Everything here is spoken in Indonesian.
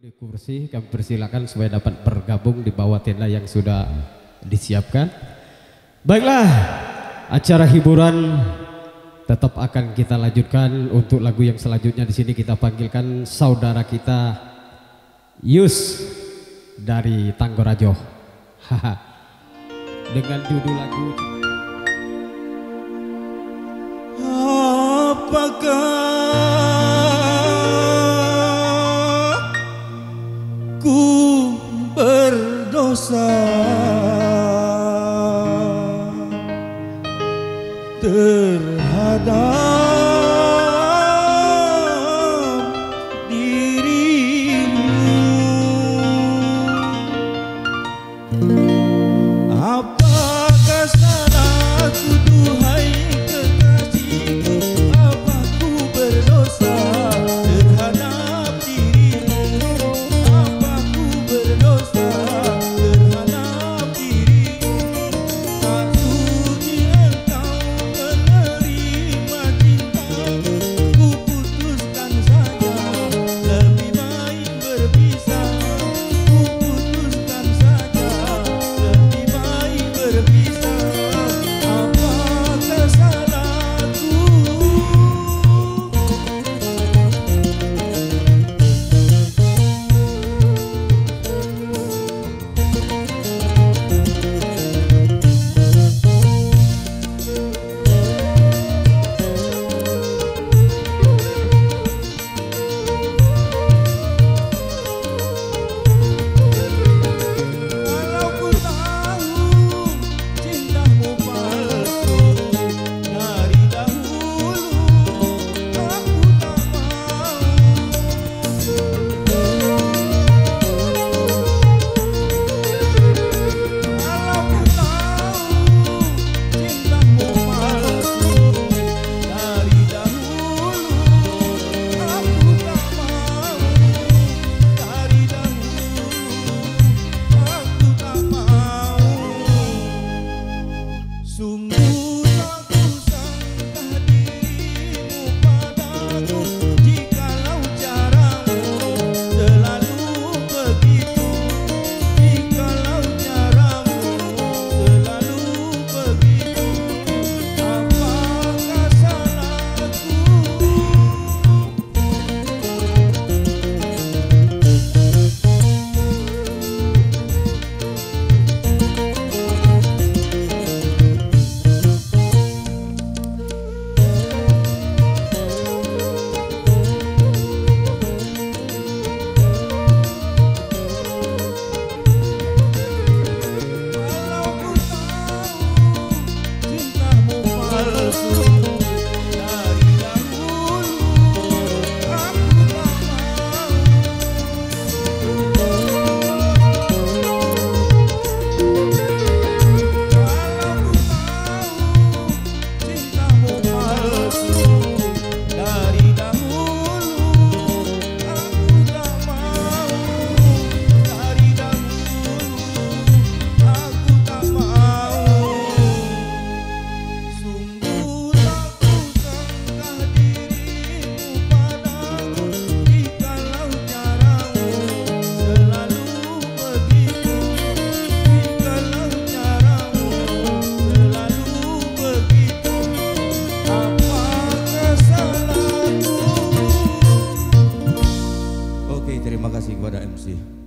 di kursi, kami persilakan supaya dapat bergabung di bawah tenda yang sudah disiapkan. Baiklah, acara hiburan tetap akan kita lanjutkan. Untuk lagu yang selanjutnya di sini kita panggilkan saudara kita Yus dari Tanggorajo. Dengan judul lagu Apakah ku berdosa terhadap dirimu? Apakah salahku, duhai kekasihku? Apa ku berdosa terhadap dirimu? Apa ku berdosa terhadap dirimu? Tak sudi engkau menerima cintaku, ku putuskan saja, lebih baik berpisah. Ku putuskan saja, lebih baik berpisah. Apakah salahku? Kalau ku tahu cintamu palsu dari dahulu, aku tak mau. Kalau ku tahu cintamu palsu dari dahulu, aku tak mau. Dari dahulu aku tak mau. Sungguh tak kusangka dirimu padaku, jikalau caramu selalu begitu. Jikalau caramu selalu begitu. Apakah salahku? Kalau ku tahu cintamu palsu dari dahulu, aku tak mau. Kalau ku tahu cintamu palsu dari dahulu, aku tak mau. Dari dahulu aku tak mau. Sungguh tak kusangka dirimu padaku, jikalau caramu selalu begitu. Jikalau caramu selalu begitu. Apakah salahku? Oke, terima kasih kepada MC.